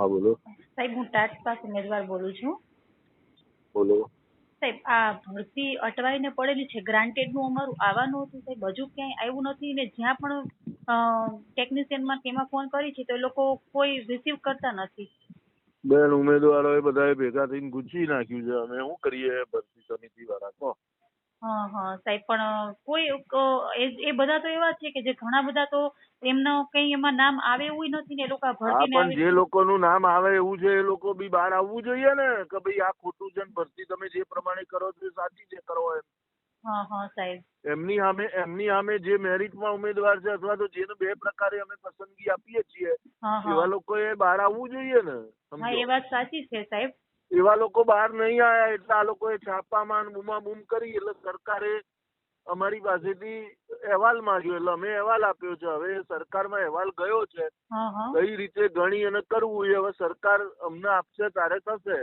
હા બોલો. સાહેબ હું ટાટ પાસ ઉમેદવાર બોલું છું. બોલો. સાહેબ આ ભરતી અટવાઈને પડેલી છે, ગ્રાન્ટેડ નું અમારું આવવાનું હતું સાહેબ, હજુ ક્યાંય આવ્યું નથી ને જ્યાં પણ ટેકનિશિયનમાં કેમાં ફોન કરી છે તો એ લોકો કોઈ રિસીવ કરતા નથી. બેન ઉમેદવારોએ બધાએ ભેગા થઈને ગુંચી નાખ્યું છે, અમે શું કરીએ ભરતી સમિતિ વાળા કહો. હા હા સાહેબ, પણ કોઈ એ બધા તો એવા છે કે જે ઘણા બધા તો એમનો કઈ એમાં નામ આવે એવું નથી ને એ લોકો હા ભરતી પણ જે લોકોનું નામ આવે એવું છે એ લોકો બી બહાર આવવું જોઈએ ને કે ભાઈ આ ખોટું છે ને ભરતી તમે જે પ્રમાણે કરો છો એ સાચી છે કરો એમ. હા હા સાહેબ. એમની સામે જે મેરિટમાં ઉમેદવાર છે અથવા તો જેને બે પ્રકારે અમે પસંદગી આપીએ છીએ એવા લોકોએ બહાર આવવું જોઈએ ને. હા એ વાત સાચી છે સાહેબ. એવા લોકો બહાર નહીં આવ્યા એટલે આ લોકોએ છાપામાં બૂમાબૂમ કરી એટલે સરકારે અમારી પાસેથી અહેવાલ માંગ્યો એટલે અમે અહેવાલ આપ્યો છે. હવે સરકારમાં અહેવાલ ગયો છે, કઈ રીતે ગણી અને કરવું એ હવે સરકાર અમને આપશે ત્યારે થશે.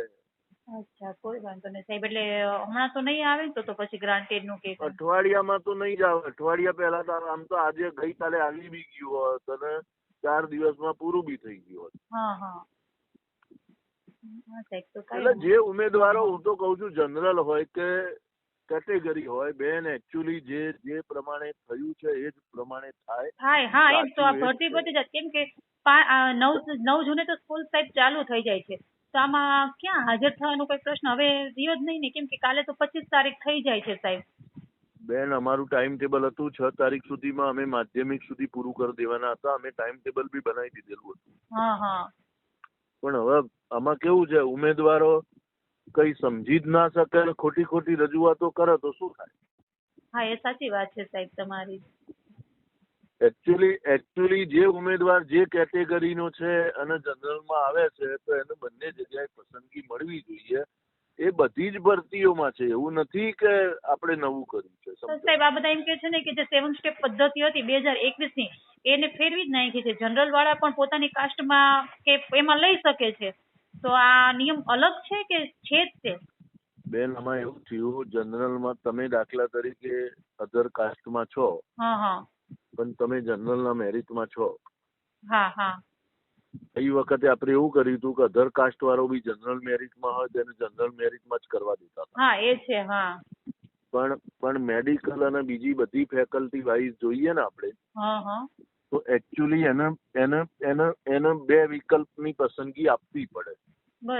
અચ્છા કોઈ વાંધો નહીં સાહેબ, એટલે હમણાં તો નહીં આવે તો પછી ગ્રાન્ટેડ નું કે અઠવાડિયામાં તો નહીં જ આવે. અઠવાડિયા પહેલા તો આમ તો આજે ગઈકાલે આવી બી ગયું હોત અને 4 દિવસમાં પૂરું બી થઈ ગયું હોત. એટલે જે ઉમેદવારો, હું તો કઉ છું જનરલ હોય કે કેટેગરી હોય બેન, એકચ્યુઅલી જે પ્રમાણે થયું છે એ જ પ્રમાણે થાય. હા એમ તો આ ભરતી પતી જાય, કેમ કે 9 જૂને તો સ્કૂલ સાહેબ ચાલુ થઈ જાય છે તો આમાં ક્યાં હાજર થવાનો કોઈ પ્રશ્ન હવે રહ્યો જ નહીં ને, કેમ કે કાલે તો 25 તારીખ થઈ જાય છે સાહેબ. બેન અમારું ટાઈમ ટેબલ હતું 6 તારીખ સુધીમાં અમે માધ્યમિક સુધી પૂરું કરી દેવાના હતા. અમે ટાઈમ ટેબલ બી બનાવી દીધેલું હતું. પણ હવે આમાં કેવું છે, ઉમેદવારો કઈ સમજી જ ના શકે, ખોટી રજૂઆતો કરે તો શું થાય? હા એ સાચી વાત છે સાહેબ તમારી. એકચ્યુઅલી જે ઉમેદવાર જે કેટેગરીનો છે અને જનરલમાં આવે છે તો એને બંને જગ્યાએ પસંદગી મળવી જોઈએ. એ બધી જ ભરતીઓમાં છે, એવું નથી કે આપણે નવું કર્યું છે. સાહેબ આ બધા એમ કે છે ને કે જે 7 સ્ટેપ પદ્ધતિ હતી 2021 ની એને ફેરવી જ નાખી છે. જનરલ વાળા પણ પોતાની કાસ્ટમાં કે એમાં લઈ શકે છે, તો આ નિયમ અલગ છે કે છે જ તે? બેન આમાં એવું થયું, જનરલમાં તમે દાખલા તરીકે અધર કાસ્ટમાં છો પણ તમે જનરલના મેરિટમાં છો. એ વખતે આપણે એવું કર્યું હતું કે અધર કાસ્ટ વાળો બી જનરલ મેરિટમાં હોય તેને જનરલ મેરિટમાં જ કરવા દેતા હતા. પણ મેડિકલ અને બીજી બધી ફેકલ્ટી વાઇઝ જોઈએ ને આપણે તો એકચ્યુઅલી એને 2 વિકલ્પની પસંદગી આપવી પડે.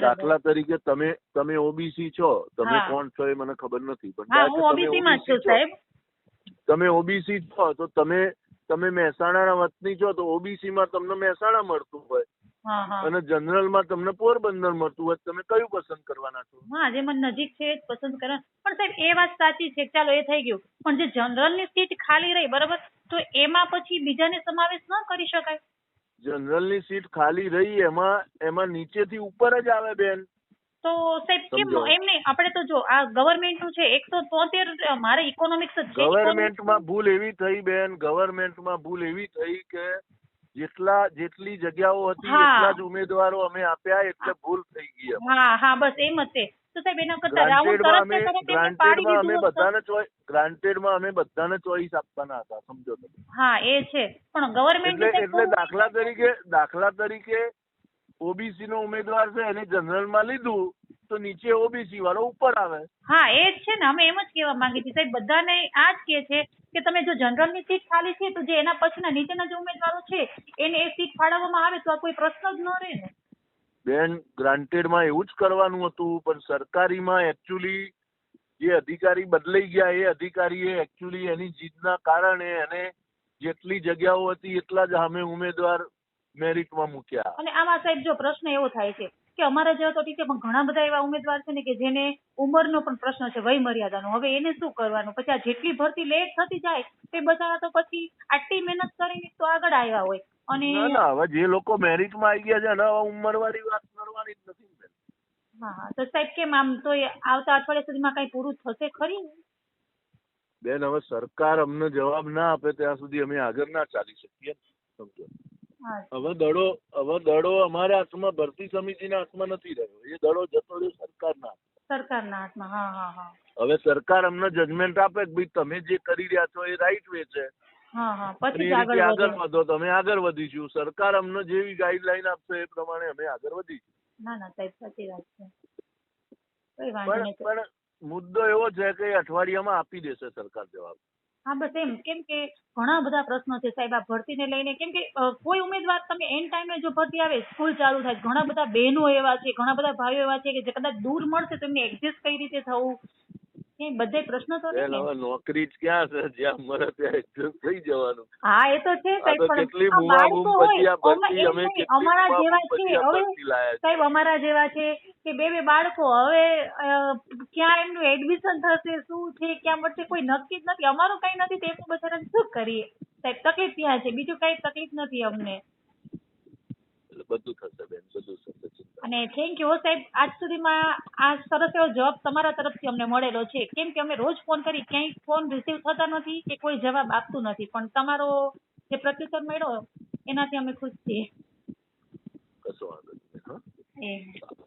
દાખલા તરીકે તમે ઓબીસી છો, તમે કોણ છો એ મને ખબર નથી, પણ તમે ઓબીસી છો તો તમે મહેસાણા વતની છો તો ઓબીસી માં તમને મહેસાણા મળતું હોય અને જનરલ માં તમને પોરબંદર મળતું હોય, તમે કયું પસંદ કરવાના છો? હા જે મને નજીક છે એ જ પસંદ કરવા. પણ સાહેબ એ વાત સાચી છે, ચાલો એ થઈ ગયું, પણ જે જનરલ ની સીટ ખાલી રહી બરાબર, તો એમાં પછી બીજાને સમાવેશ ન કરી શકાય? જનરલ ની સીટ ખાલી રહી એમાં નીચેથી ઉપર જ આવે બેન. તો સાહેબ કેમ એમ નહીં, આપણે તો જો આ ગવર્મેન્ટ નું છે 173, મારે ઇકોનોમિક્સ જ છે. ગવર્મેન્ટમાં ભૂલ એવી થઈ બેન, ગવર્મેન્ટમાં ભૂલ એવી થઈ કે જેટલી જગ્યાઓ હતી એટલા જ ઉમેદવારો અમે આપ્યા એટલે ભૂલ થઈ ગઈ. બસ એમ જ છે. તો સાહેબ એના કરતા રાઉન્ડ ગ્રાન્ટેડમાં અમે બધાને ચોઈસ આપવાના હતા, સમજો તમે. એ છે, પણ ગવર્મેન્ટ એટલે દાખલા તરીકે ઓબીસી નો ઉમેદવાર છે એને જનરલ માં લીધું તો નીચે ઓબીસી વાળો ઉપર આવે. એ જ છે ને, અમે એમ જ કહેવા માંગી હતી સાહેબ, બધાને આ જ કે છે કે તમે જો જનરલ ની સીટ ખાલી છે તો જે એના પછીના નીચેના જે ઉમેદવારો છે એને એ સીટ ફાળવવામાં આવે તો આ કોઈ પ્રશ્ન જ ન રહે ને. બેન ગ્રાન્ટેડમાં એવું જ કરવાનું હતું, પણ સરકારીમાં એકચ્યુઅલી જે અધિકારી બદલાઈ ગયા એ અધિકારીએ એકચ્યુઅલી એની જીદના કારણે એને જેટલી જગ્યાઓ હતી એટલા જ અમે ઉમેદવાર મેરિટમાં મૂક્યા. અને આમાં સાહેબ જો પ્રશ્ન એવો થાય છે કે અમારા જેવા તો ઠીક છે, પણ ઘણા બધા એવા ઉમેદવાર છે ને કે જેને ઉંમરનો પણ પ્રશ્ન છે, વય મર્યાદાનો. હવે એને શું કરવાનું? પછી આ જેટલી ભરતી લેટ થતી જાય તે બધાના તો પછી આટલી મહેનત કરીને તો આગળ આવ્યા હોય અને હવે જે લોકો મેરિટમાં આવી ગયા છે ને હવે ઉંમરવાળી વાત કરવાની જ નથી. તો સાહેબ કેમ આમ તો આવતા અઠવાડિયા સુધીમાં કઈ પૂરું થશે ખરી? બેન હવે સરકાર અમને જવાબ ના આપે ત્યાં સુધી અમે આગળ ના ચાલી શકીએ, સમજો. હવે દડો અમારા હાથમાં, ભરતી સમિતિના હાથમાં નથી રહ્યો, એ દડો જતો રહ્યો સરકારના હાથમાં. હવે સરકાર અમને જજમેન્ટ આપે કે ભાઈ તમે જે કરી રહ્યા છો એ રાઈટ વે છે પછી આગળ વધો. તમે આગળ વધીશું, સરકાર અમને જેવી ગાઈડલાઈન આપશે એ પ્રમાણે અમે આગળ વધીશું. ના સાહેબ સાચી વાત છે. પણ મુદ્દો એવો છે કે અઠવાડિયામાં આપી દેશે સરકાર જવાબ. હા બસ એમ, કેમ કે ઘણા બધા પ્રશ્નો છે સાહેબ આ ભરતીને લઈને. કેમ કે કોઈ ઉમેદવાર તમે એન ટાઈમે જો ભરતી આવે, સ્કૂલ ચાલુ થાય, ઘણા બધા બહેનો એવા છે, ઘણા બધા ભાઈઓ એવા છે કે જે કદાચ દૂર મળશે તો એમને એડજસ્ટ કઈ રીતે થવું, એ બધે પ્રશ્નો તો નોકરી જ ક્યાં છે જ્યાં મળે ત્યાં એડજસ્ટ થઈ જવાનું. હા એ તો છે સાહેબ, પણ બાળકો હોય અમારા જેવા છે, હવે સાહેબ અમારા જેવા છે કે બે બાળકો, હવે ક્યાં એમનું એડમિશન થશે, શું છે, ક્યાં મળશે, કોઈ નક્કી જ નથી. અમારું કઈ નથી તો એમનું બચારાને શું કરીએ સાહેબ, તકલીફ ત્યાં છે, બીજું કઈ તકલીફ નથી અમને. બધું થશે બેન, બધું થશે. અને થેન્ક યુ સાહેબ, આજ સુધીમાં આ સરસ એવો જવાબ તમારા તરફથી અમને મળેલો છે. કેમ કે અમે રોજ ફોન કરી, ક્યાંય ફોન રિસીવ થતા નથી કે કોઈ જવાબ આપતું નથી, પણ તમારો જે પ્રત્યુત્તર મળ્યો એનાથી અમે ખુશ છીએ. કશો વાંધો નહીં.